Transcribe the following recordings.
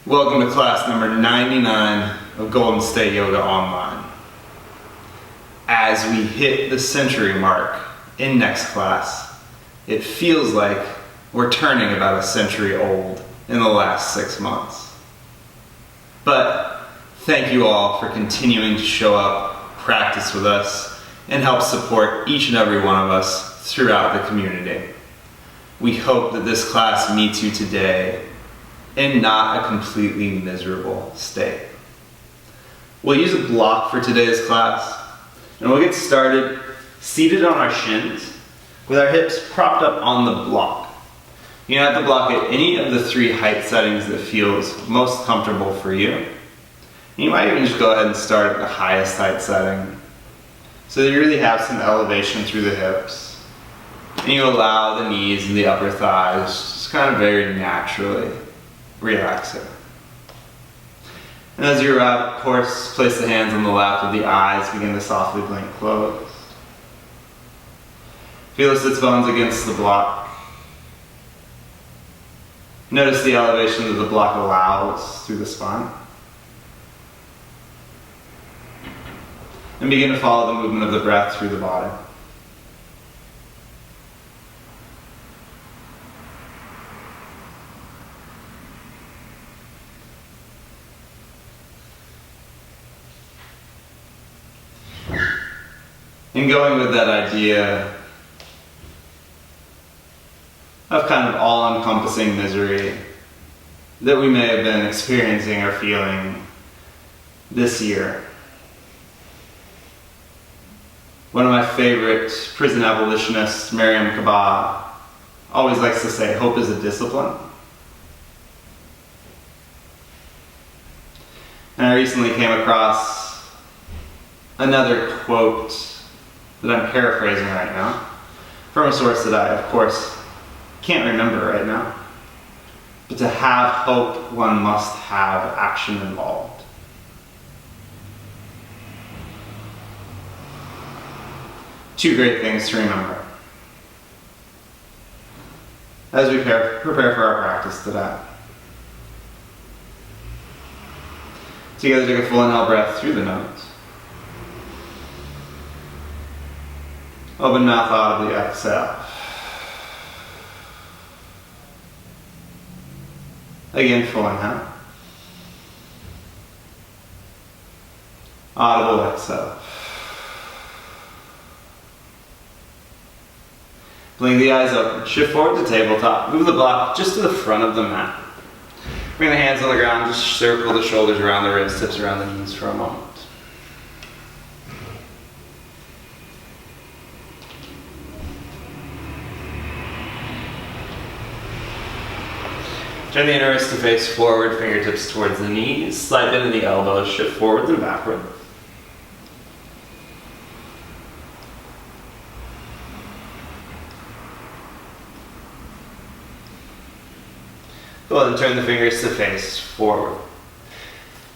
Welcome to class number 99 of Golden State Yoga Online. As we hit the century mark in next class, it feels like we're turning about a century old in the last 6 months. But thank you all for continuing to show up, practice with us, and help support each and every one of us throughout the community. We hope that this class meets you today in not a completely miserable state. We'll use a block for today's class, and we'll get started seated on our shins with our hips propped up on the block. You can have the block at any of the 3 height settings that feels most comfortable for you. And you might even just go ahead and start at the highest height setting so that you really have some elevation through the hips. And you allow the knees and the upper thighs just kind of very naturally relaxing. And as you arrive, of course, place the hands on the lap of the eyes, begin to softly blink closed. Feel the sits bones against the block. Notice the elevation that the block allows through the spine. And begin to follow the movement of the breath through the body. And going with that idea of kind of all-encompassing misery that we may have been experiencing or feeling this year. One of my favorite prison abolitionists, Mariam Kaba, always likes to say, hope is a discipline. And I recently came across another quote that I'm paraphrasing right now, from a source that I, of course, can't remember right now. But to have hope, one must have action involved. Two great things to remember as we prepare for our practice today. Together, take a full inhale breath through the nose. Open mouth audibly, exhale. Again, full inhale. Audible exhale. Blink the eyes open. Shift forward to tabletop. Move the block just to the front of the mat. Bring the hands on the ground. Just circle the shoulders around the wrists, tips around the knees for a moment. Turn the inner wrist to face forward, fingertips towards the knees, slide bend in the elbows, shift forwards and backwards. Go ahead and turn the fingers to face forward.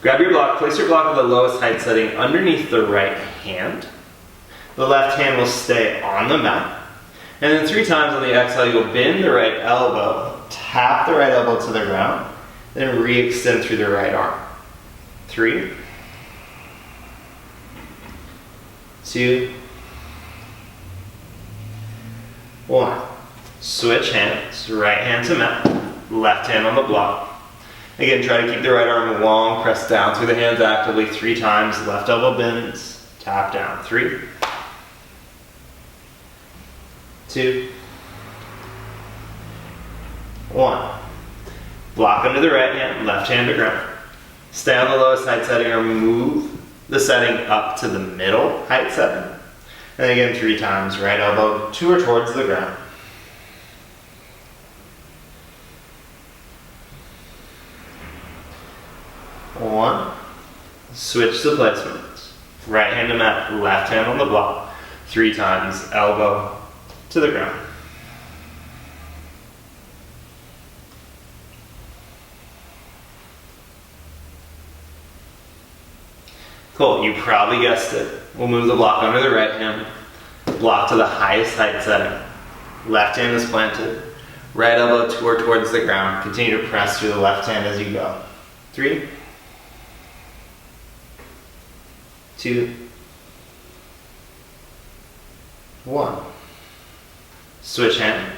Grab your block, place your block at the lowest height setting underneath the right hand. The left hand will stay on the mat. And then 3 times on the exhale, you'll bend the right elbow, tap the right elbow to the ground, then re-extend through the right arm. 3, 2, 1. Switch hands, right hand to mat, left hand on the block. Again, try to keep the right arm long, press down through the hands actively 3 times, left elbow bends, tap down. 3, 2, 1. Block under the right hand, left hand to ground. Stay on the lowest height setting or move the setting up to the middle height setting. And again, 3 times, right elbow to or towards the ground. One. Switch the placements. Right hand to mat, left hand on the block. 3 times, elbow to the ground. Cool, you probably guessed it. We'll move the block under the right hand, block to the highest height setting. Left hand is planted, right elbow towards the ground. Continue to press through the left hand as you go. 3, 2, 1. Switch hands.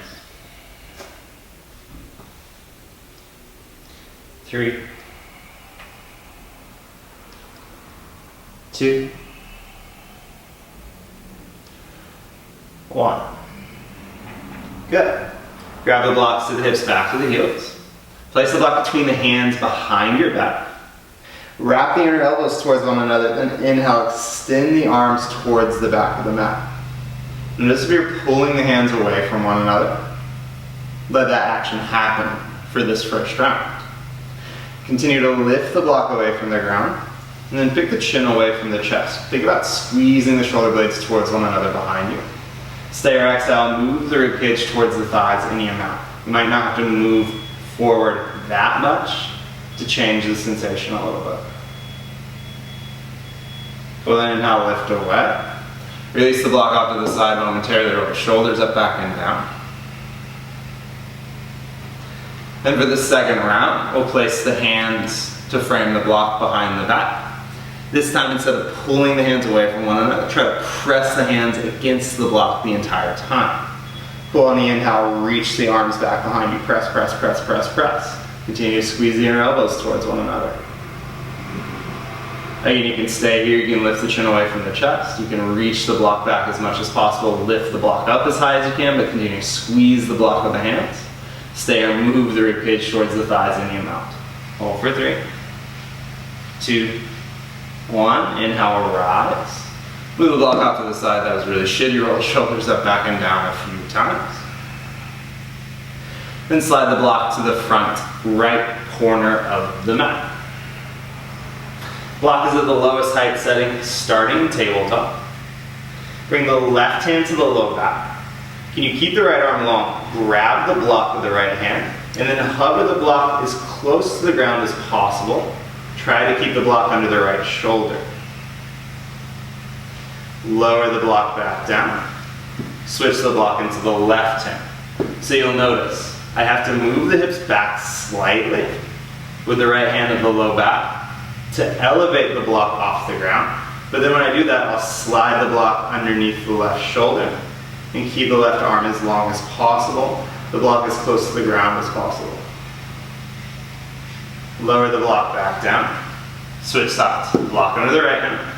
3, 2, 1. Good. Grab the blocks to the hips, back to the heels. Place the block between the hands behind your back. Wrap the inner elbows towards one another, then inhale, extend the arms towards the back of the mat. Notice if you're pulling the hands away from one another. Let that action happen for this first round. Continue to lift the block away from the ground, and then pick the chin away from the chest. Think about squeezing the shoulder blades towards one another behind you. Stay or exhale, move the ribcage towards the thighs any amount. You might not have to move forward that much to change the sensation a little bit. Well, then inhale, lift away. Release the block off to the side momentarily, roll the shoulders up, back, and down. Then for the second round, we'll place the hands to frame the block behind the back. This time, instead of pulling the hands away from one another, try to press the hands against the block the entire time. Pull on the inhale, reach the arms back behind you, press, press, press, press, press. Continue to squeeze the inner elbows towards one another. Again, you can stay here, you can lift the chin away from the chest, you can reach the block back as much as possible, lift the block up as high as you can, but continue to squeeze the block with the hands. Stay or move the ribcage towards the thighs any amount. Hold for 3, 2, 1. Inhale, rise. Move the block off to the side, that was really shitty. Roll the shoulders up, back, and down a few times. Then slide the block to the front right corner of the mat. Block is at the lowest height setting, starting tabletop. Bring the left hand to the low back. Can you keep the right arm long? Grab the block with the right hand, and then hover the block as close to the ground as possible. Try to keep the block under the right shoulder. Lower the block back down. Switch the block into the left hand. So you'll notice, I have to move the hips back slightly with the right hand at the low back to elevate the block off the ground. But then when I do that, I'll slide the block underneath the left shoulder and keep the left arm as long as possible. The block as close to the ground as possible. Lower the block back down. Switch sides. Block under the right hand.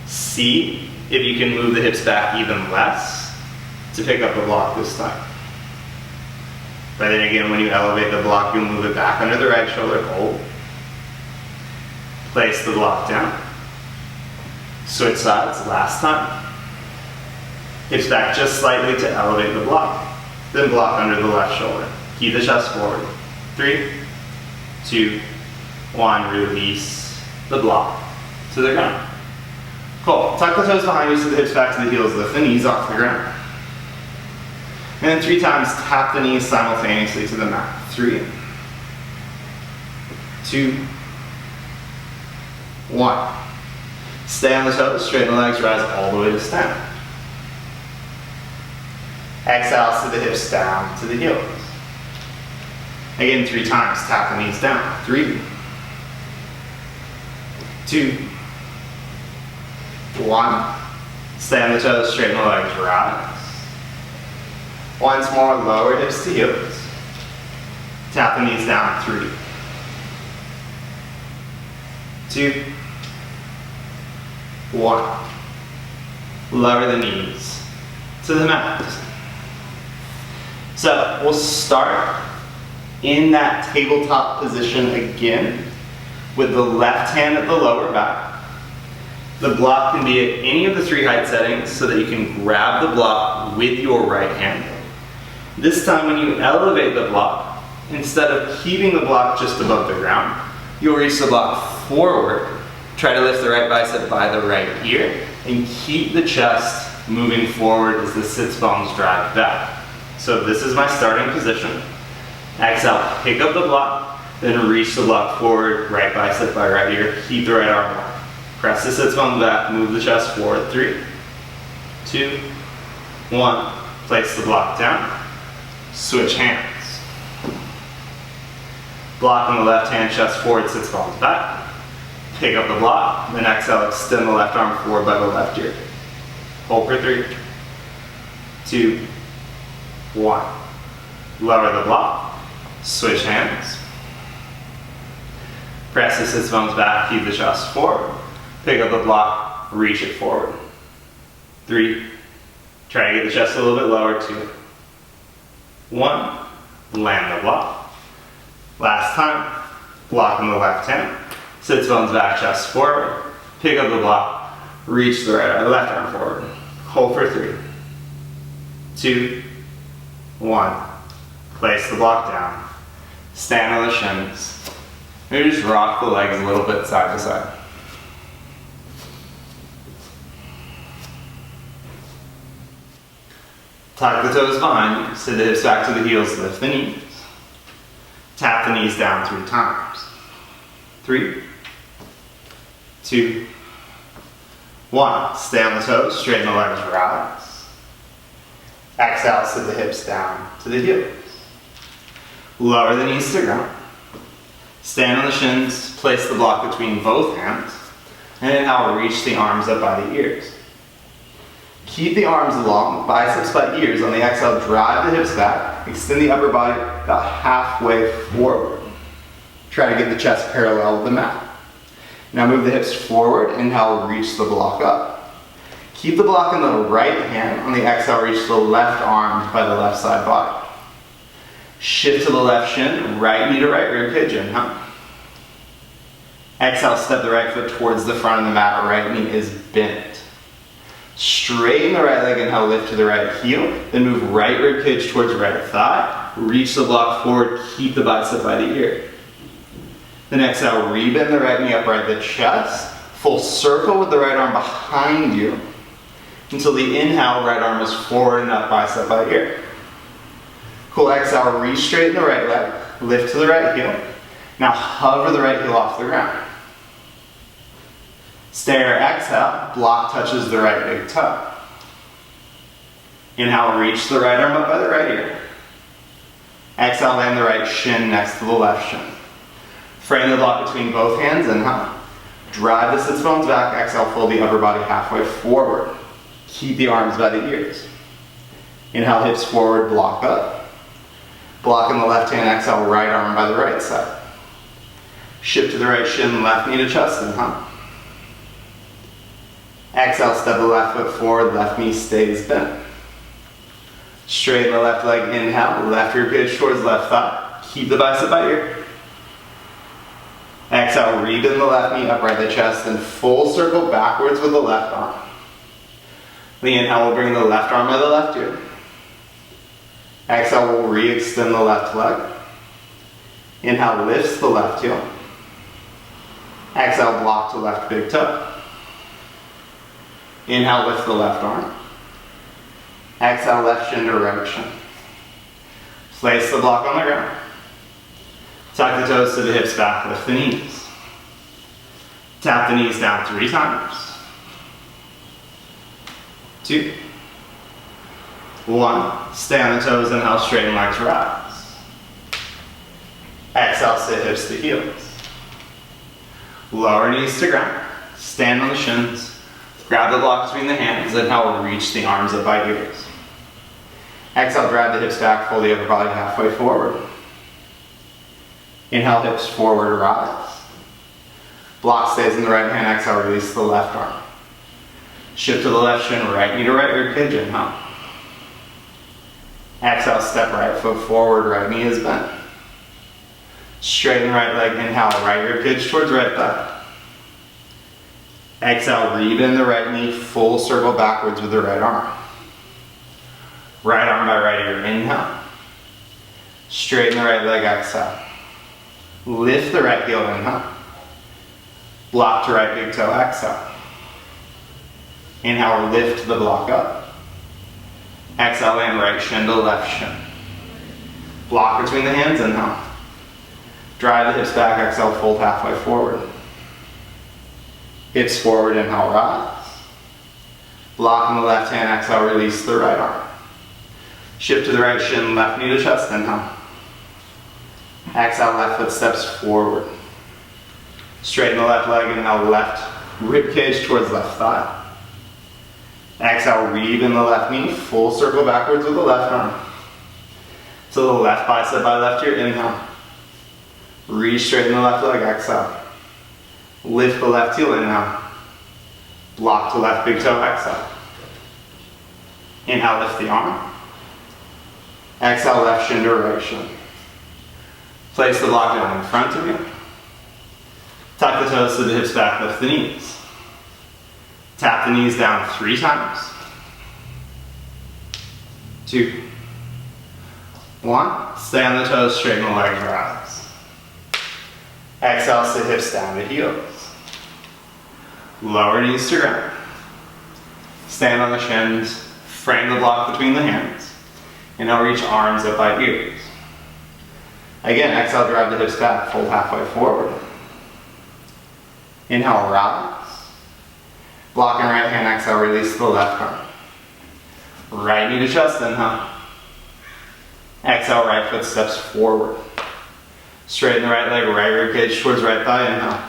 See if you can move the hips back even less to pick up the block this time. But then again, when you elevate the block, you'll move it back under the right shoulder. Hold. Place the block down. Switch sides. Last time. Hips back just slightly to elevate the block. Then block under the left shoulder. Keep the chest forward. 3, 2, 1. Release the block to the ground. Cool. Tuck the toes behind you so the hips back to the heels. Lift the knees off the ground. And then 3 times tap the knees simultaneously to the mat. 3, 2, 1. Stay on the toes, straighten the legs, rise all the way to stand. Exhale to the hips down to the heels. Again, 3 times, tap the knees down. 3, 2, 1. Stay on the toes, straighten the legs, rise. Once more, lower hips to heels. Tap the knees down. 3, 2, 1. Lower the knees to the mat. So we'll start in that tabletop position again with the left hand at the lower back. The block can be at any of the 3 height settings so that you can grab the block with your right hand. This time when you elevate the block, instead of keeping the block just above the ground, you'll reach the block forward. Try to lift the right bicep by the right ear and keep the chest moving forward as the sits bones drive back. So this is my starting position. Exhale, pick up the block, then reach the block forward, right bicep by right ear, keep the right arm long. Press the sits bones back, move the chest forward. 3, 2, 1. Place the block down. Switch hands. Block on the left hand, chest forward, sits bones back. Pick up the block, then exhale, extend the left arm forward by the left ear. Hold for 3, 2, 1. Lower the block, switch hands. Press the sits bones back, keep the chest forward. Pick up the block, reach it forward. 3, try to get the chest a little bit lower, 2, 1, land the block. Last time, block on the left hand, sits bones back, chest forward. Pick up the block, reach the left arm forward. Hold for 3, 2, 1. Place the block down. Stand on the shins. Maybe just rock the legs a little bit side to side. Tuck the toes behind you. Sit the hips back to the heels. Lift the knees. Tap the knees down 3 times. 3, 2, 1. Stay on the toes. Straighten the legs. Rise. Exhale. Sit the hips down to the heels. Lower the knees to ground. Stand on the shins, place the block between both hands, and inhale, reach the arms up by the ears. Keep the arms long, biceps by ears. On the exhale, drive the hips back, extend the upper body about halfway forward. Try to get the chest parallel with the mat. Now move the hips forward, inhale, reach the block up. Keep the block in the right hand. On the exhale, reach the left arm by the left side body. Shift to the left shin, right knee to right rib cage, inhale. Exhale, step the right foot towards the front of the mat, right knee is bent. Straighten the right leg, inhale, lift to the right heel, then move right rib cage towards right thigh, reach the block forward, keep the bicep by the ear. Then exhale, rebend the right knee, upright the chest, full circle with the right arm behind you, until the inhale, right arm is forward and up, bicep by ear. Cool, exhale, re-straighten the right leg, lift to the right heel. Now hover the right heel off the ground. Stay or exhale, block touches the right big toe. Inhale, reach the right arm up by the right ear. Exhale, land the right shin next to the left shin. Frame the block between both hands, inhale. Drive the sits bones back, exhale, fold the upper body halfway forward. Keep the arms by the ears. Inhale, hips forward, block up. Block in the left hand, exhale, right arm by the right side. Shift to the right shin, left knee to chest, inhale. Exhale, step the left foot forward, left knee stays bent. Straighten the left leg, inhale, left rib cage towards left thigh. Keep the bicep by ear. Exhale, rebend the left knee, upright the chest, and full circle backwards with the left arm. The inhale will bring the left arm by the left ear. Exhale, we'll re-extend the left leg. Inhale, lifts the left heel. Exhale, block to left big toe. Inhale, lift the left arm. Exhale, left shin to right shin. Place the block on the ground. Tuck the toes to the hips back, lift the knees. Tap the knees down 3 times. 2, 1. Stay on the toes, inhale, straighten legs, rise. Exhale, sit hips to heels. Lower knees to ground. Stand on the shins. Grab the block between the hands, inhale, reach the arms up by ears. Exhale, drive the hips back, fold the upper body halfway forward. Inhale, hips forward, rise. Block stays in the right hand, exhale, release the left arm. Shift to the left shin, right knee to right rib cage, inhale. Exhale, step right foot forward, right knee is bent. Straighten right leg, inhale, right rib cage towards right thigh. Exhale, rebend the right knee, full circle backwards with the right arm. Right arm by right ear, inhale. Straighten the right leg, exhale. Lift the right heel, inhale. Block to right big toe, exhale. Inhale, lift the block up. Exhale, land right shin to left shin. Block between the hands, inhale. Drive the hips back, exhale, fold halfway forward. Hips forward, inhale, rise. Block in the left hand, exhale, release the right arm. Shift to the right shin, left knee to chest, inhale. Exhale, left foot steps forward. Straighten the left leg, inhale, left rib cage towards left thigh. Exhale, weave in the left knee, full circle backwards with the left arm. So the left bicep by left ear, inhale. Re-straighten the left leg, exhale. Lift the left heel, inhale. Block to left big toe, exhale. Inhale, lift the arm. Exhale, left shin to right shin. Place the block down in front of you. Tuck the toes to the hips back, lift the knees. Tap the knees down 3 times. 2. 1. Stay on the toes, straighten the legs, rise. Exhale, sit hips down to heels. Lower knees to ground. Stand on the shins, frame the block between the hands. And now reach arms up by ears. Again, exhale, drive the hips back, fold halfway forward. Inhale, rise. Blocking right hand, exhale, release the left arm. Right knee to chest, inhale. Exhale, right foot steps forward. Straighten the right leg, right rib cage towards right thigh, inhale.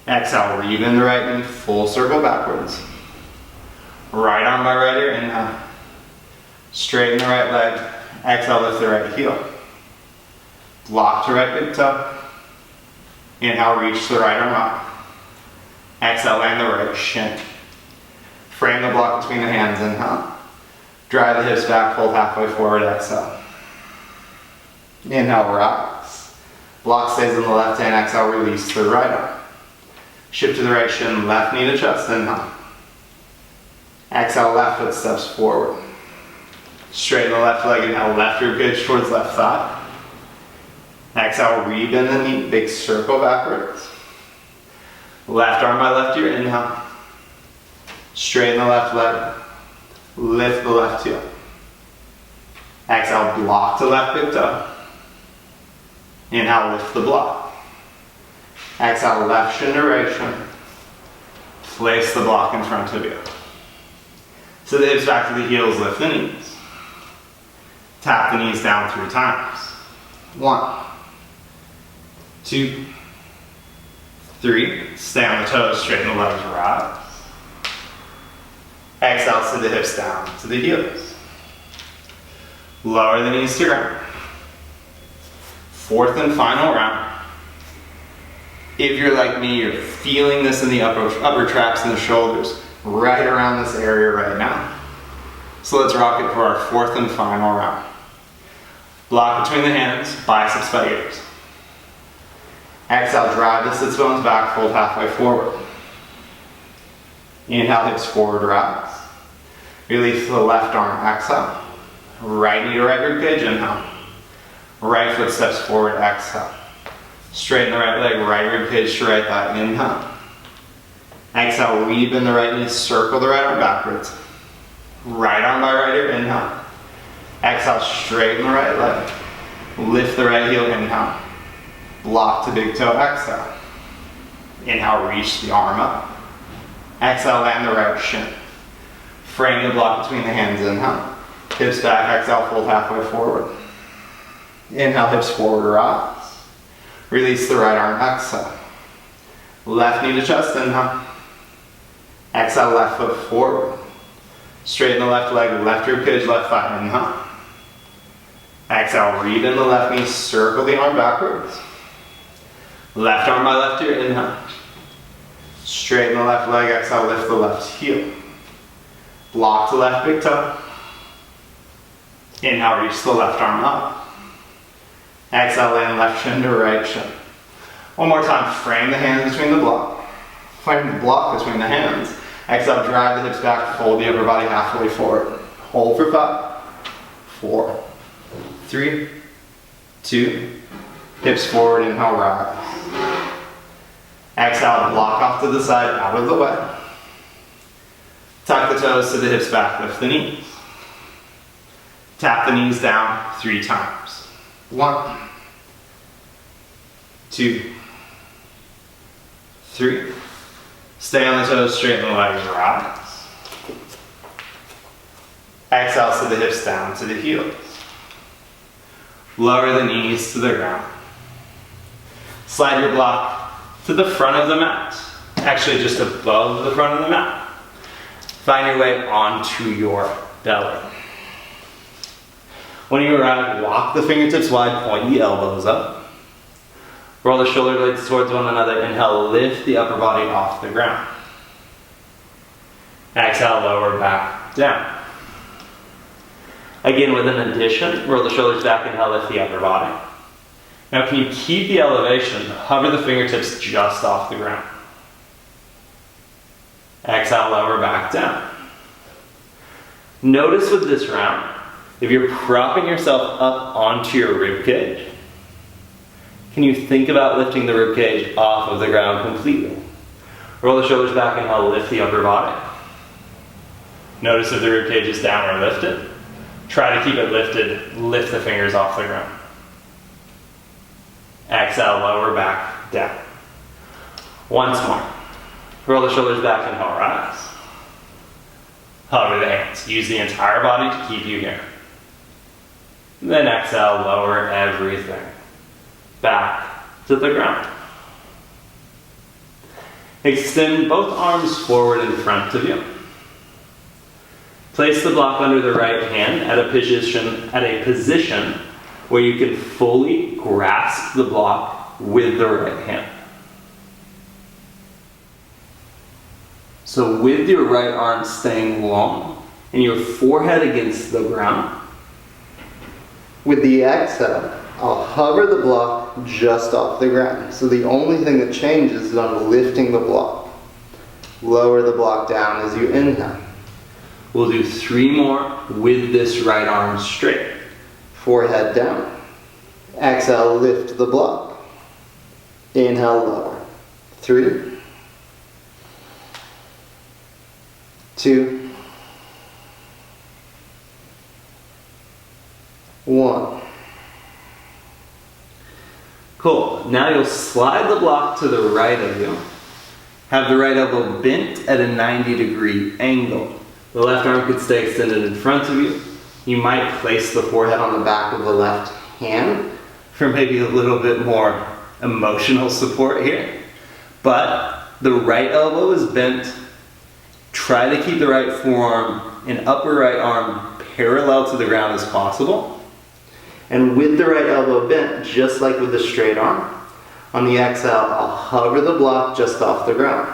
Exhale, weave in the right knee, full circle backwards. Right arm by right ear, inhale. Straighten the right leg, exhale, lift the right heel. Block to right big toe. Inhale, reach the right arm up. Exhale, land the right shin. Frame the block between the hands, inhale. Drive the hips back, fold halfway forward, exhale. Inhale, rise. Block stays in the left hand, exhale, release to the right arm. Shift to the right shin, left knee to chest, inhale. Exhale, left foot steps forward. Straighten the left leg, inhale, left rib cage towards left thigh. Exhale, rebend the knee, big circle backwards. Left arm by left ear, inhale. Straighten the left leg. Lift the left heel. Exhale, block to left big toe. Inhale, lift the block. Exhale, left shin to right shin. Place the block in front of you. So the hips back to the heels, lift the knees. Tap the knees down 3 times. 1, 2, 3. Stay on the toes, straighten the legs, rise. Exhale, sit the hips down to the heels. Lower the knees to ground. 4th and final round. If you're like me, you're feeling this in the upper traps and the shoulders, right around this area right now. So let's rock it for our 4th and final round. Block between the hands, biceps by ears. Exhale, drive the sits bones back, fold halfway forward. Inhale, hips forward, rise. Release the left arm, exhale. Right knee to right rib cage, inhale. Right foot steps forward, exhale. Straighten the right leg, right rib cage to right thigh, inhale. Exhale, weave in the right knee, circle the right arm backwards. Right arm by right ear, inhale. Exhale, straighten the right leg. Lift the right heel, inhale. Block to big toe, exhale. Inhale, reach the arm up. Exhale, land the right shin. Frame the block between the hands, inhale. Hips back, exhale, fold halfway forward. Inhale, hips forward, rise. Release the right arm, exhale. Left knee to chest, inhale. Exhale, left foot forward. Straighten the left leg, left rib cage, left thigh, inhale. Exhale, read in the left knee, circle the arm backwards. Left arm by left ear, inhale. Straighten the left leg, exhale, lift the left heel. Block the left big toe. Inhale, reach the left arm up. Exhale, land left shin to right shin. One more time, frame the hands between the block. Frame the block between the hands. Exhale, drive the hips back, fold the upper body halfway forward. Hold for 5, 4, 3, 2, hips forward, inhale, rise. Exhale, block off to the side, out of the way. Tuck the toes to the hips back, lift the knees. Tap the knees down 3 times. 1, 2, 3. Stay on the toes, straighten the legs, rise. Exhale, sit the hips down to the heels. Lower the knees to the ground. Slide your block to the front of the mat. Actually, just above the front of the mat. Find your way onto your belly. When you arrive, walk the fingertips wide, point the elbows up. Roll the shoulder blades towards one another. Inhale, lift the upper body off the ground. Exhale, lower back down. Again, with an addition, roll the shoulders back, inhale, lift the upper body. Now, can you keep the elevation? Hover the fingertips just off the ground. Exhale, lower back down. Notice with this round, if you're propping yourself up onto your rib cage, can you think about lifting the rib cage off of the ground completely? Roll the shoulders back, inhale, lift the upper body. Notice if the rib cage is down or lifted. Try to keep it lifted, lift the fingers off the ground. Exhale, lower back down. Once more. Roll the shoulders back, inhale, rise. Hover the hands. Use the entire body to keep you here. Then exhale, lower everything back to the ground. Extend both arms forward in front of you. Place the block under the right hand at a position where you can fully grasp the block with the right hand. So with your right arm staying long and your forehead against the ground, with the exhale, I'll hover the block just off the ground. So the only thing that changes is I'm lifting the block. Lower the block down as you inhale. We'll do 3 more with this right arm straight. Forehead down. Exhale, lift the block. Inhale, lower. 3, 2, 1. Cool. Now you'll slide the block to the right of you. Have the right elbow bent at a 90-degree angle. The left arm could stay extended in front of you. You might place the forehead on the back of the left hand for maybe a little bit more emotional support here. But the right elbow is bent. Try to keep the right forearm and upper right arm parallel to the ground as possible. And with the right elbow bent, just like with the straight arm, on the exhale, I'll hover the block just off the ground.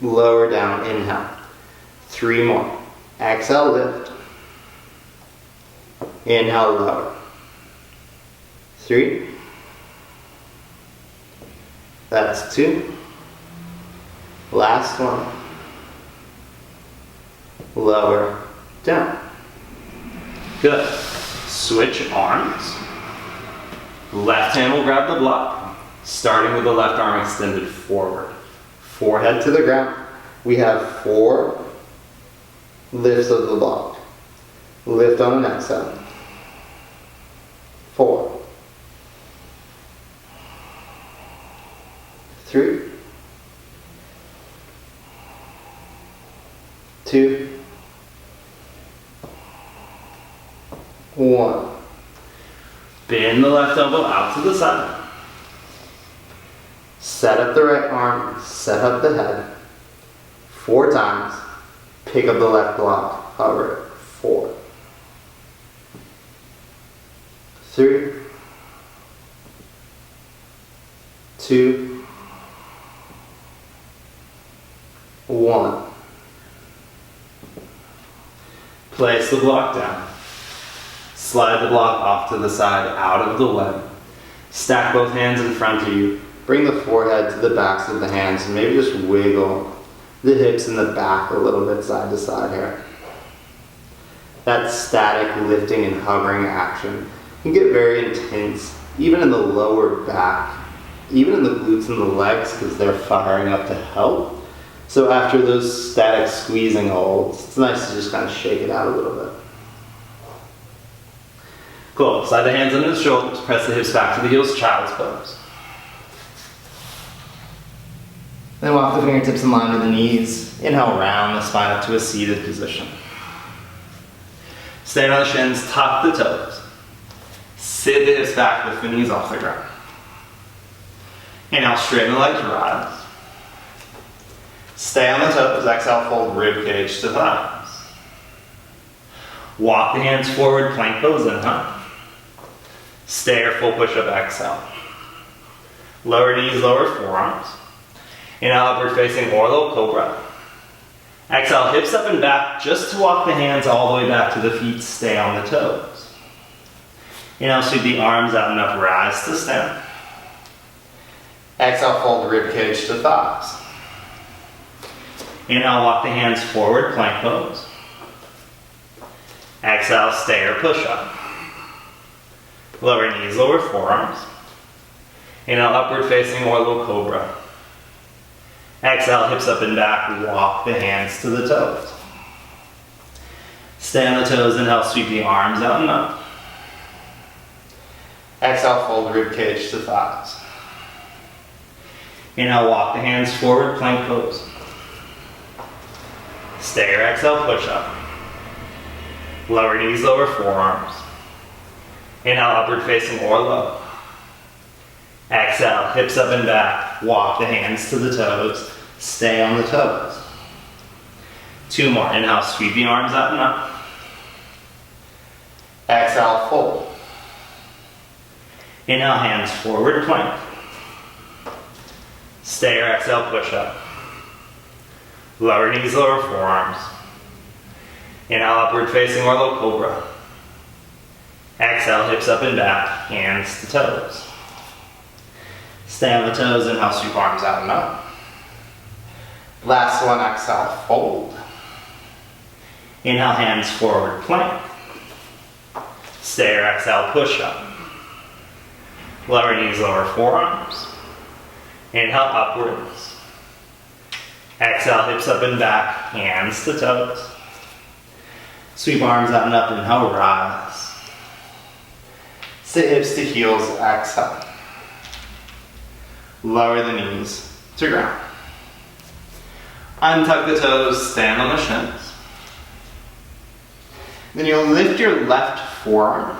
Lower down, inhale. 3 more. Exhale, lift. Inhale, lower. 3. That's 2. Last one. Lower, down. Good. Switch arms. Left hand will grab the block, starting with the left arm extended forward. Forehead to the ground. We have 4 lifts of the block. Lift on an exhale. 4, 3, 2, 1. Bend the left elbow out to the side. Set up the right arm, set up the head. 4 times. Pick up the left block, hover it. 4, 3, 2, 1. Place the block down. Slide the block off to the side, out of the way. Stack both hands in front of you. Bring the forehead to the backs of the hands and maybe just wiggle the hips and the back a little bit side to side here. That static lifting and hovering action can get very intense, even in the lower back, even in the glutes and the legs, because they're firing up to help. So after those static squeezing holds, it's nice to just kind of shake it out a little bit. Cool. Slide the hands under the shoulders, press the hips back to the heels, child's pose. Then walk the fingertips in line with the knees. Inhale, round the spine up to a seated position. Stand on the shins, tuck the toes. Sit the hips back, lift the knees off the ground. Inhale, straighten the legs, rise. Stay on the toes, exhale, fold rib cage to thighs. Walk the hands forward, plank pose, inhale. Stay or full push-up, exhale. Lower knees, lower forearms. Inhale, upward facing or low cobra. Exhale, hips up and back, just to walk the hands all the way back to the feet, stay on the toes. Inhale, sweep the arms out and up, rise to stand. Exhale, fold rib cage to thighs. Inhale, walk the hands forward, plank pose. Exhale, stay or push up. Lower knees, lower forearms. Inhale, upward facing or low cobra. Exhale, hips up and back, walk the hands to the toes. Stay on the toes, inhale, sweep the arms out and up. Exhale, fold rib cage to thighs. Inhale, walk the hands forward, plank pose. Stay or exhale, push up. Lower knees, lower forearms. Inhale, upward facing or low. Exhale, hips up and back, walk the hands to the toes, stay on the toes. 2 more, inhale, sweep the arms out and up. Exhale, fold. Inhale, hands forward, plank. Stay or exhale, push up. Lower knees, lower forearms. Inhale, upward facing or low cobra. Exhale, hips up and back, hands to toes. Stay on the toes, inhale, sweep arms out and up. Last one, exhale, fold. Inhale, hands forward, plank. Stay or exhale, push up. Lower knees, lower forearms. Inhale, upwards. Exhale, hips up and back, hands to toes. Sweep arms out and up, inhale, rise. Sit hips to heels, exhale. Lower the knees to ground. Untuck the toes, stand on the shins. Then you'll lift your left forearm.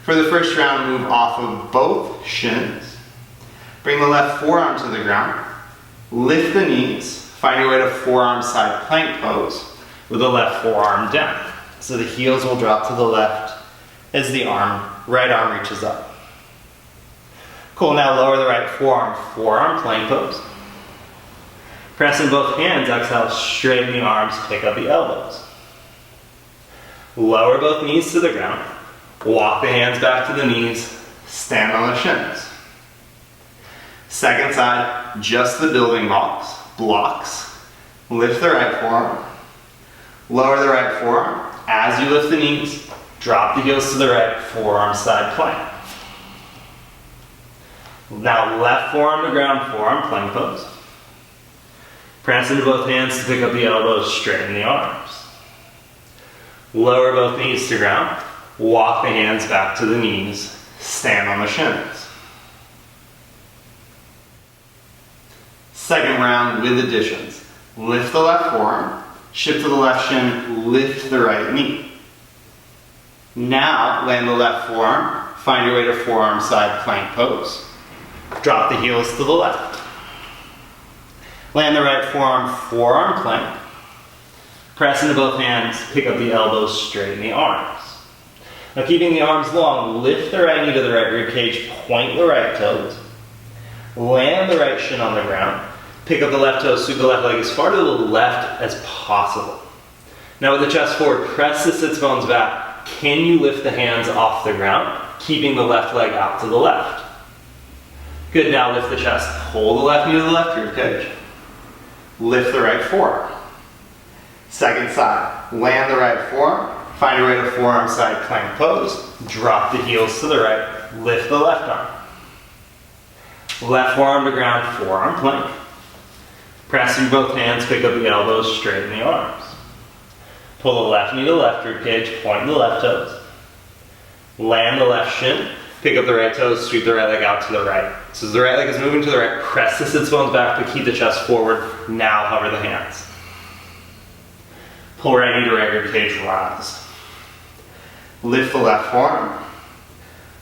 For the first round, move off of both shins. Bring the left forearm to the ground. Lift the knees. Find your way to forearm side plank pose with the left forearm down. So the heels will drop to the left as the right arm reaches up. Cool, now lower the right forearm, forearm plank pose. Press in both hands, exhale, straighten the arms, pick up the elbows. Lower both knees to the ground. Walk the hands back to the knees, stand on the shins. Second side, just the building blocks. Lift the right forearm. Lower the right forearm. As you lift the knees, drop the heels to the right, forearm side plank. Now left forearm to ground, forearm plank pose. Press into both hands to pick up the elbows, straighten the arms. Lower both knees to ground. Walk the hands back to the knees, stand on the shins. Second round with additions. Lift the left forearm, shift to the left shin, lift the right knee. Now land the left forearm, find your way to forearm side plank pose. Drop the heels to the left. Land the right forearm, forearm plank. Press into both hands, pick up the elbows, straighten the arms. Now keeping the arms long, lift the right knee to the right rib cage, point the right toes. Land the right shin on the ground. Pick up the left toe, sweep the left leg as far to the left as possible. Now with the chest forward, press the sits bones back. Can you lift the hands off the ground, keeping the left leg out to the left? Good, now lift the chest. Pull the left knee to the left rib cage. Lift the right forearm. Second side, land the right forearm. Find your way to forearm side plank pose. Drop the heels to the right. Lift the left arm. Left forearm to ground, forearm plank. Press through both hands, pick up the elbows, straighten the arms. Pull the left knee to the left rib cage, point the left toes. Land the left shin, pick up the right toes, sweep the right leg out to the right. So as the right leg is moving to the right, press the sits bones back to keep the chest forward. Now hover the hands. Pull right knee to right rib cage, rise. Lift the left forearm.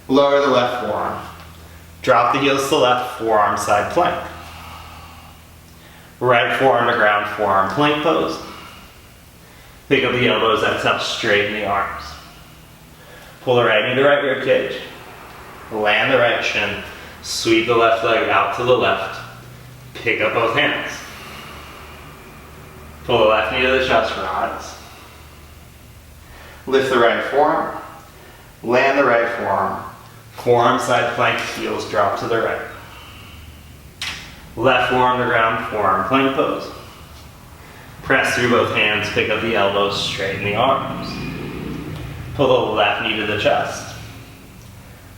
Lower the left forearm. Drop the heels to left, forearm side plank. Right forearm to ground, forearm plank pose. Pick up the elbows, exhale, straighten the arms. Pull the right knee to right rib cage. Land the right shin. Sweep the left leg out to the left. Pick up both hands. Pull the left knee to the chest, rise. Lift the right forearm. Land the right forearm. Forearm side plank, heels drop to the right. Left forearm to ground, forearm plank pose. Press through both hands, pick up the elbows, straighten the arms. Pull the left knee to the chest.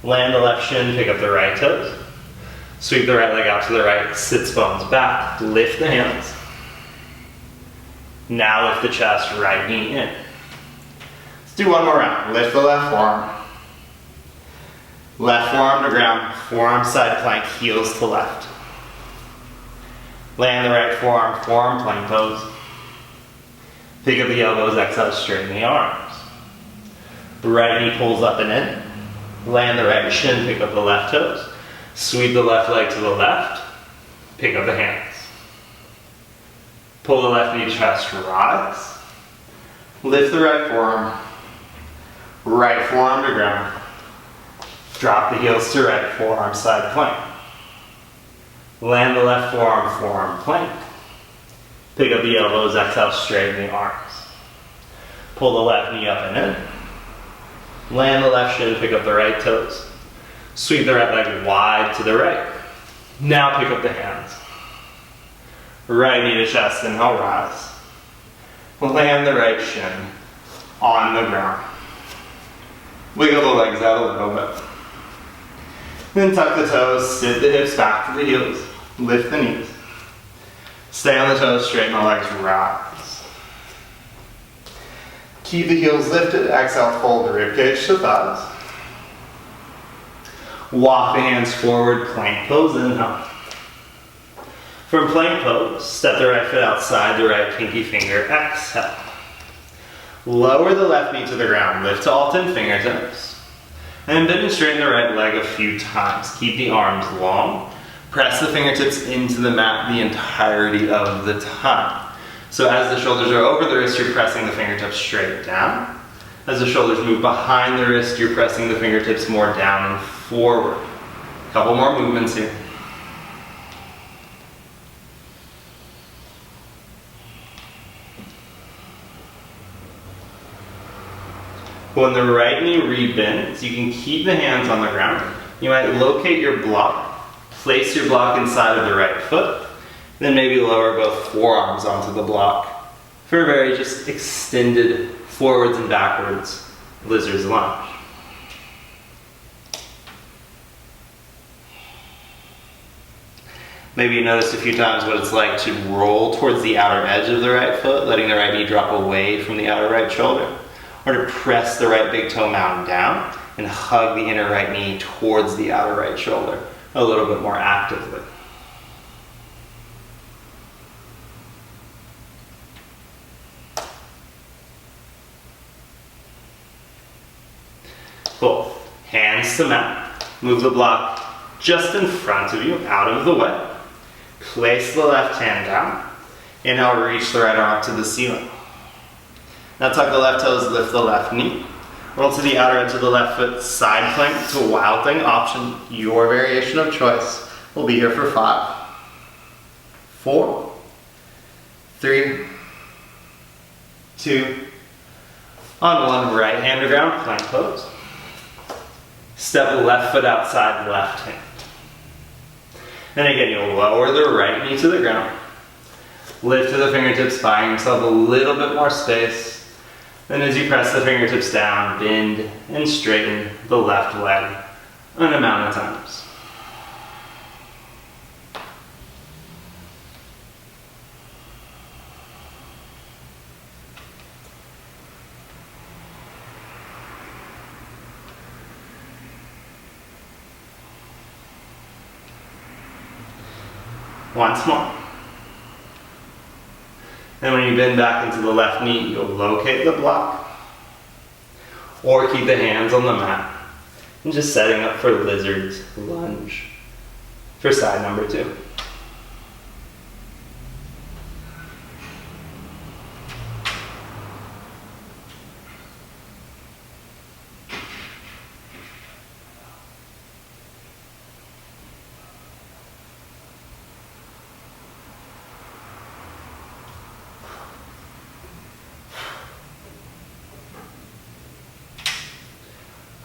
Land the left shin, pick up the right toes. Sweep the right leg out to the right, sits bones back, lift the hands. Now lift the chest, right knee in. Let's do one more round. Lift the left forearm. Left forearm to ground, forearm side plank, heels to left. Land the right forearm, forearm plank pose. Pick up the elbows, exhale, straighten the arms. Right knee pulls up and in. Land the right shin, pick up the left toes. Sweep the left leg to the left. Pick up the hands. Pull the left knee to chest, rise. Lift the right forearm. Right forearm to ground. Drop the heels to right, forearm side plank. Land the left forearm, forearm plank. Pick up the elbows, exhale, straighten the arms. Pull the left knee up and in. Land the left shin, pick up the right toes. Sweep the right leg wide to the right. Now pick up the hands. Right knee to chest, inhale, rise. Land the right shin on the ground. Wiggle the legs out a little bit. Then tuck the toes, sit the hips back to the heels. Lift the knees. Stay on the toes, straighten the legs, rise. Keep the heels lifted, exhale, fold the ribcage to thighs. Walk the hands forward, plank pose, inhale. From plank pose, step the right foot outside the right pinky finger, exhale. Lower the left knee to the ground, lift to all 10 fingertips. And bend and straighten the right leg a few times. Keep the arms long. Press the fingertips into the mat the entirety of the time. So as the shoulders are over the wrist, you're pressing the fingertips straight down. As the shoulders move behind the wrist, you're pressing the fingertips more down and forward. A couple more movements here. When the right knee rebends, you can keep the hands on the ground. You might locate your block. Place your block inside of the right foot, then maybe lower both forearms onto the block for a very just extended forwards and backwards lizard's lunge. Maybe you noticed a few times what it's like to roll towards the outer edge of the right foot, letting the right knee drop away from the outer right shoulder, or to press the right big toe mountain down and hug the inner right knee towards the outer right shoulder a little bit more actively. Cool. Hands to mat. Move the block just in front of you, out of the way. Place the left hand down. Inhale, reach the right arm up to the ceiling. Now tuck the left toes, lift the left knee. Roll to the outer edge of the left foot, side plank to Wild Thing option. Your variation of choice. We'll be here for 5, 4, 3, 2, on 1, right hand to ground, plank pose. Step left foot outside, left hand. And again, you'll lower the right knee to the ground. Lift to the fingertips, buying yourself a little bit more space. Then as you press the fingertips down, bend and straighten the left leg an amount of times. Once more. And when you bend back into the left knee, you'll locate the block. or keep the hands on the mat. And just setting up for lizard's lunge for side number 2.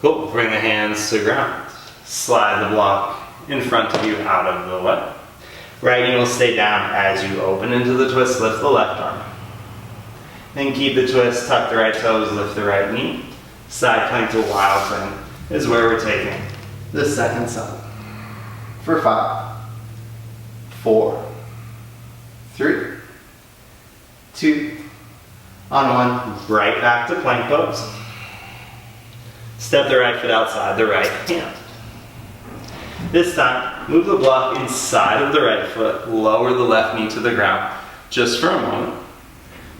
Cool, bring the hands to the ground. Slide the block in front of you out of the way. Right knee will stay down as you open into the twist, lift the left arm. Then keep the twist, tuck the right toes, lift the right knee. Side plank to wild thing is where we're taking the second side. For 5, 4, 3, 2, on 1, right back to plank pose. Step the right foot outside the right hand. This time, move the block inside of the right foot, lower the left knee to the ground, just for a moment.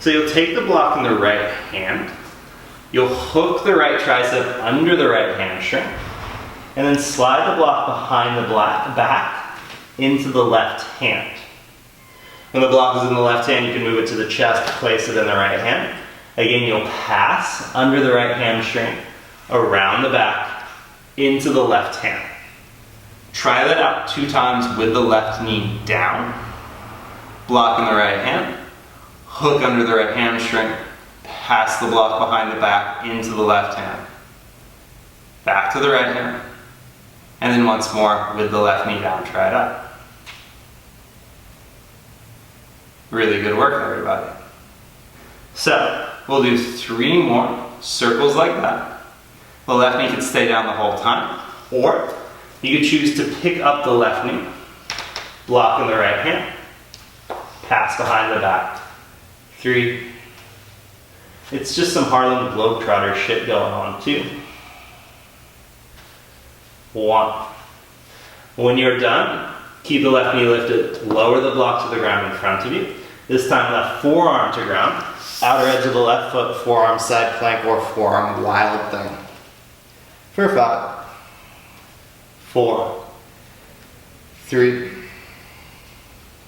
So you'll take the block in the right hand, you'll hook the right tricep under the right hamstring, and then slide the block behind the back into the left hand. When the block is in the left hand, you can move it to the chest, place it in the right hand. Again, you'll pass under the right hamstring, around the back, into the left hand. Try that out 2 times with the left knee down. Block in the right hand, hook under the right hamstring, pass the block behind the back into the left hand. Back to the right hand, and then once more with the left knee down, try it out. Really good work, everybody. So, we'll do 3 more circles like that. The left knee can stay down the whole time, or you could choose to pick up the left knee, block in the right hand, pass behind the back. 3. It's just some Harlem Globetrotter shit going on too. 1. When you're done, keep the left knee lifted, lower the block to the ground in front of you. This time left forearm to ground, outer edge of the left foot, forearm side plank or forearm wild thing. For 5, 4, 3,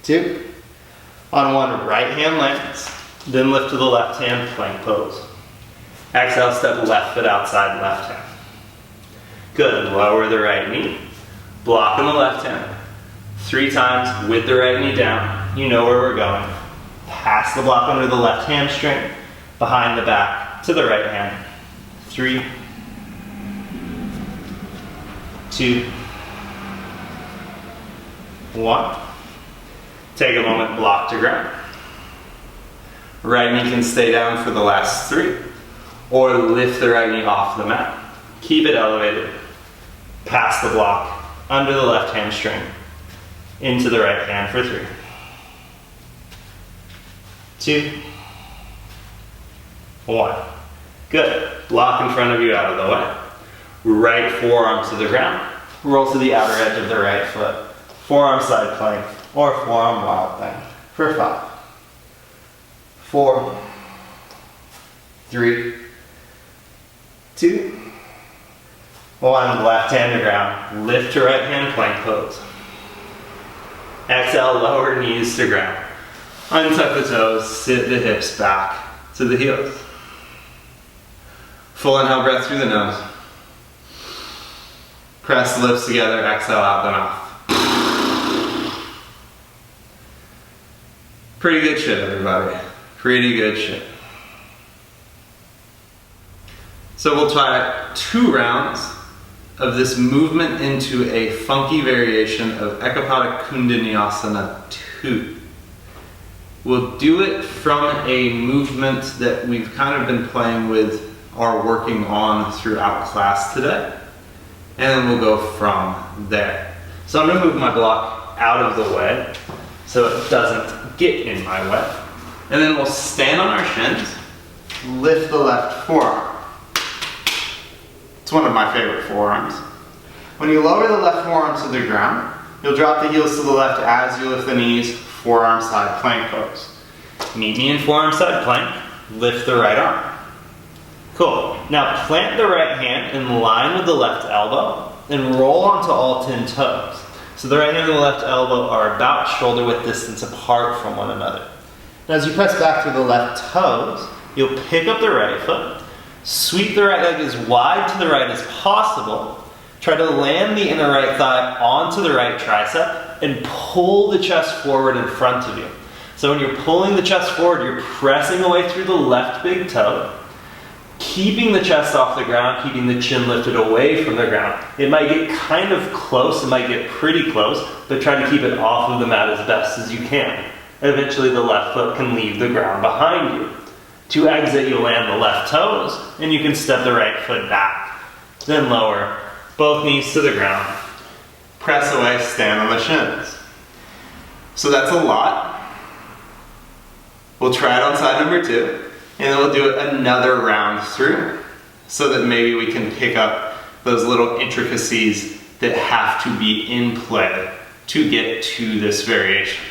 2, on 1, right hand lands, then lift to the left hand, plank pose. Exhale, step left foot outside left hand. Good, lower the right knee, block in the left hand. 3 times with the right knee down, you know where we're going. Pass the block under the left hamstring, behind the back to the right hand. 3, 2, 1. Take a moment, block to ground. Right knee can stay down for the last 3, or lift the right knee off the mat. Keep it elevated. Pass the block under the left hamstring, into the right hand for 3, 2, 1. Good. Block in front of you out of the way. Right forearm to the ground. Roll to the outer edge of the right foot. Forearm side plank or forearm wild thing for 5, 4, 3, 2, 1. Left hand to ground. Lift to right hand plank pose. Exhale, lower knees to ground. Untuck the toes, sit the hips back to the heels. Full inhale breath through the nose. Press the lips together, exhale out the mouth. Pretty good shit, everybody. Pretty good shit. So we'll try 2 rounds of this movement into a funky variation of Ekapada Kundalini 2. We'll do it from a movement that we've kind of been playing with or working on throughout class today. And then we'll go from there. So I'm going to move my block out of the way so it doesn't get in my way. And then we'll stand on our shins, lift the left forearm. It's one of my favorite forearms. When you lower the left forearm to the ground, you'll drop the heels to the left as you lift the knees, forearm side plank pose. Meet me in forearm side plank, lift the right arm. Cool. Now plant the right hand in line with the left elbow and roll onto all 10 toes. So the right hand and the left elbow are about shoulder width distance apart from one another. Now as you press back through the left toes, you'll pick up the right foot, sweep the right leg as wide to the right as possible, try to land the inner right thigh onto the right tricep, and pull the chest forward in front of you. So when you're pulling the chest forward, you're pressing away through the left big toe, keeping the chest off the ground, keeping the chin lifted away from the ground. It might get kind of close, it might get pretty close, but try to keep it off of the mat as best as you can. Eventually the left foot can leave the ground behind you. To exit, you'll land the left toes, and you can step the right foot back. Then lower both knees to the ground. Press away, stand on the shins. So that's a lot. We'll try it on side number 2. And then we'll do it another round through so that maybe we can pick up those little intricacies that have to be in play to get to this variation.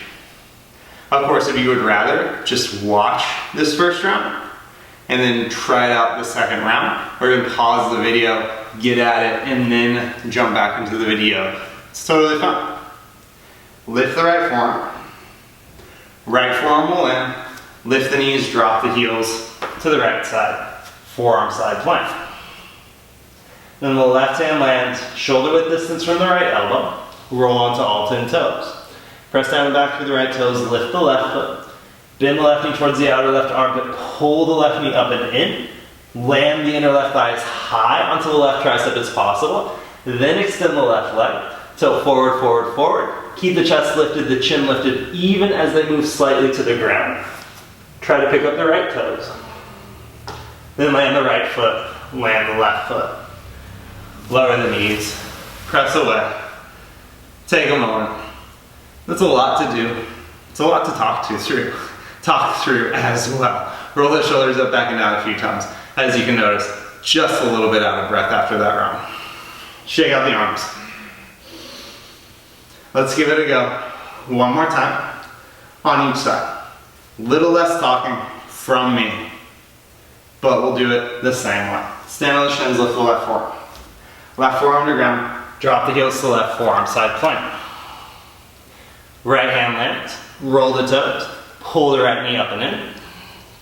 Of course, if you would rather just watch this first round and then try it out the second round, or even pause the video, get at it, and then jump back into the video, it's totally fine. Lift the right forearm. Right forearm will in. Lift the knees, drop the heels to the right side. Forearm side plank. Then the left hand lands shoulder width distance from the right elbow. Roll onto all 10 toes. Press down and back through the right toes, lift the left foot. Bend the left knee towards the outer left armpit, pull the left knee up and in. Land the inner left thigh as high onto the left tricep as possible. Then extend the left leg. Tilt forward, forward, forward. Keep the chest lifted, the chin lifted, even as they move slightly to the ground. Try to pick up the right toes. Then land the right foot, land the left foot. Lower the knees, press away. Take a moment. That's a lot to do. It's a lot to talk through as well. Roll the shoulders up, back and down a few times. As you can notice, just a little bit out of breath after that round. Shake out the arms. Let's give it a go. One more time on each side. Little less talking from me, but we'll do it the same way. Stand on the shins, lift the left forearm. Left forearm to ground, drop the heels to the left forearm side plank. Right hand lands, roll the toes, pull the right knee up and in.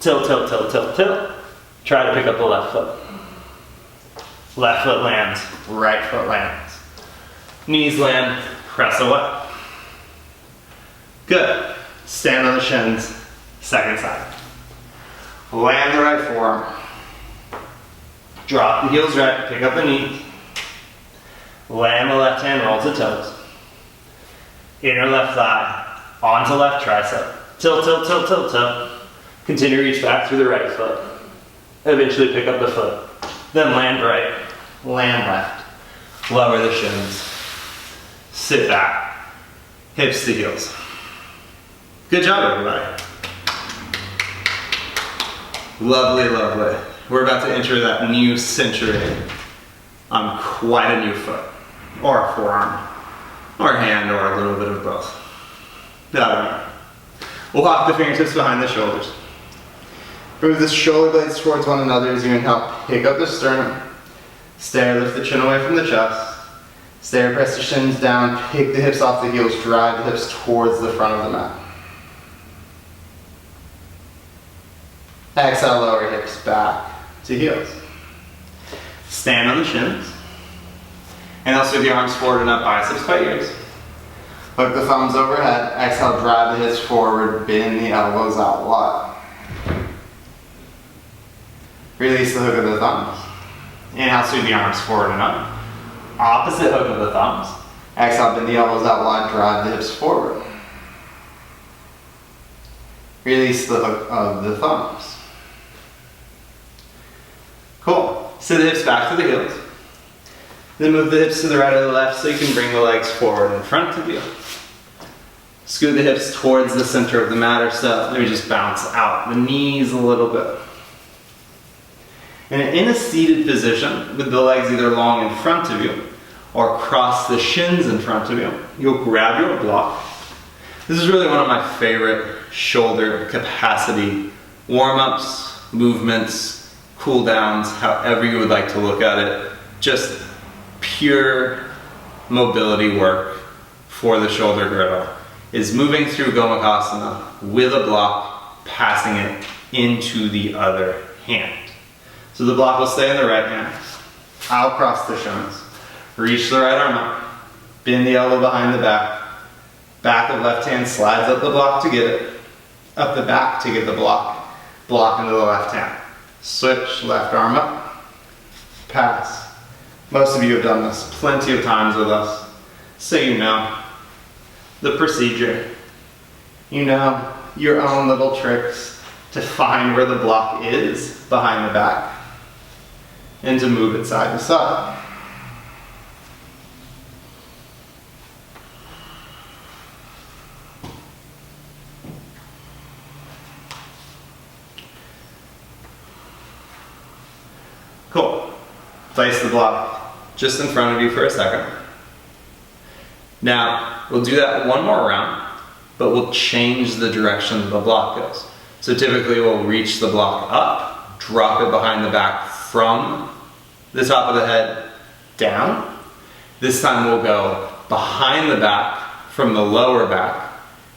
Tilt, tilt, tilt, tilt, tilt. Try to pick up the left foot. Left foot lands, right foot lands. Knees land, press away. Good. Stand on the shins, second side. Land the right forearm. Drop the heels right, pick up the knee. Land the left hand, roll to toes. Inner left thigh, onto left tricep. Tilt, tilt, tilt, tilt, tilt. Continue to reach back through the right foot. Eventually pick up the foot. Then land right, land left. Lower the shins. Sit back. Hips to heels. Good job, everybody. Lovely, lovely. We're about to enter that new century on quite a new foot, or a forearm, or a hand, or a little bit of both. I don't know. We'll walk the fingertips behind the shoulders. Move the shoulder blades towards one another as you inhale. Pick up the sternum. Stay or lift the chin away from the chest. Stay or press the shins down. Pick the hips off the heels. Drive the hips towards the front of the mat. Exhale, lower hips back to heels. Stand on the shins. And also the arms forward and up, biceps by ears. Hook the thumbs overhead. Exhale, drive the hips forward, bend the elbows out wide. Release the hook of the thumbs. Inhale, sweep the arms forward and up. Opposite hook of the thumbs. Exhale, bend the elbows out wide, drive the hips forward. Release the hook of the thumbs. Cool. Sit the hips back to the heels. Then move the hips to the right or the left so you can bring the legs forward in front of you. Scoot the hips towards the center of the mat or so. Maybe just bounce out the knees a little bit. And in a seated position, with the legs either long in front of you or across the shins in front of you, you'll grab your block. This is really one of my favorite shoulder capacity warm-ups, movements, cool downs, however you would like to look at it. Just pure mobility work for the shoulder girdle is moving through Gomukhasana with a block, passing it into the other hand. So the block will stay in the right hand. I'll cross the shins. Reach the right arm up. Bend the elbow behind the back. Back of left hand slides up the block to get it. Up the back to get the block. Block into the left hand. Switch, left arm up. Pass. Most of you have done this plenty of times with us. So you know the procedure. You know your own little tricks to find where the block is behind the back and to move it side to side. Cool. Place the block just in front of you for a second. Now, we'll do that one more round, but we'll change the direction the block goes. So typically we'll reach the block up, drop it behind the back from the top of the head down. This time we'll go behind the back from the lower back,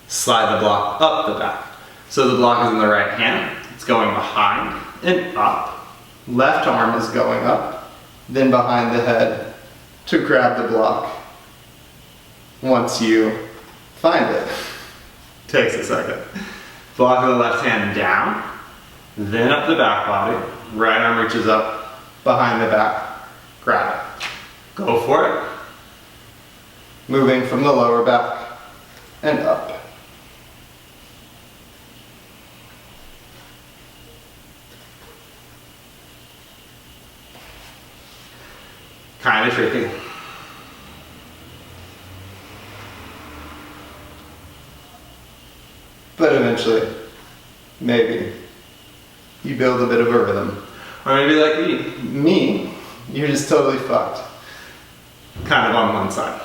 slide the block up the back. So the block is in the right hand, it's going behind and up. Left arm is going up, then behind the head to grab the block. Once you find it, takes a second. Block of the left hand down, then up the back body. Right arm reaches up, behind the back, grab it. Go for it. Moving from the lower back and up. Kind of tricky. But eventually, maybe, you build a bit of a rhythm. Or maybe like me, you're just totally fucked. Kind of on one side.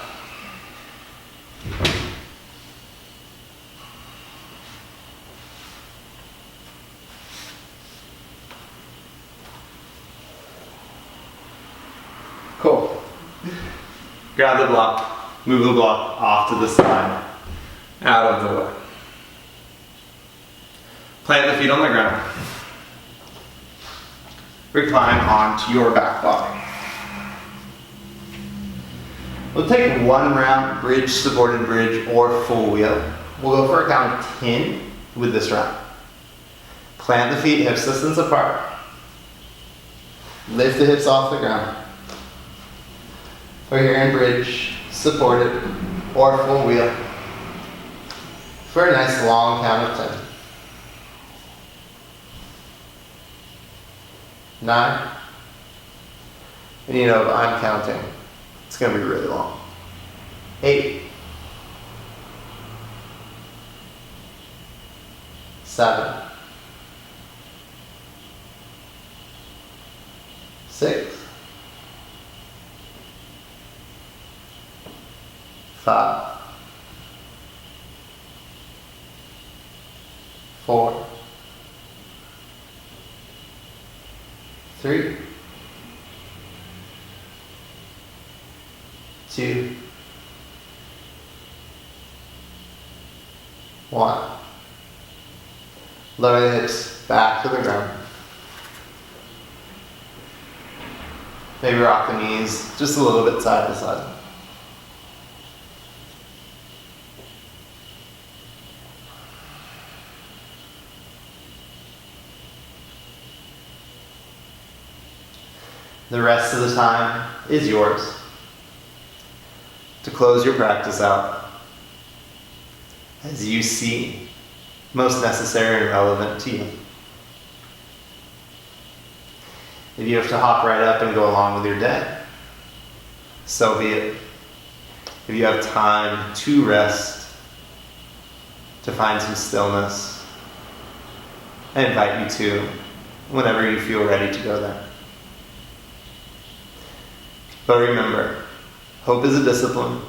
Cool. Grab the block, move the block off to the side, out of the way. Plant the feet on the ground. Recline onto your back body. We'll take one round, bridge, supported bridge, or full wheel. We'll go for a count of 10 with this round. Plant the feet hips distance apart. Lift the hips off the ground. We're here in bridge, supported, or full wheel. For a nice long count of 10. 9. And you know, if I'm counting, it's going to be really long. 8. 7. 6. 5. 4. 3. 2. 1. Lower the hips back to the ground. Maybe rock the knees just a little bit side to side. The rest of the time is yours to close your practice out as you see most necessary and relevant to you. If you have to hop right up and go along with your day, so be it. If you have time to rest, to find some stillness, I invite you to whenever you feel ready to go there. But remember, hope is a discipline.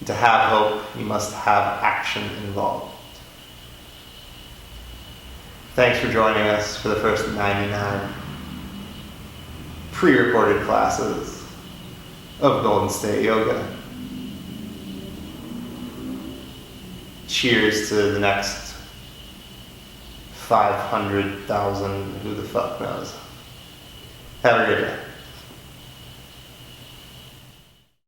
To have hope, you must have action involved. Thanks for joining us for the first 99 pre-recorded classes of Golden State Yoga. Cheers to the next 500,000, who the fuck knows. Have a good day.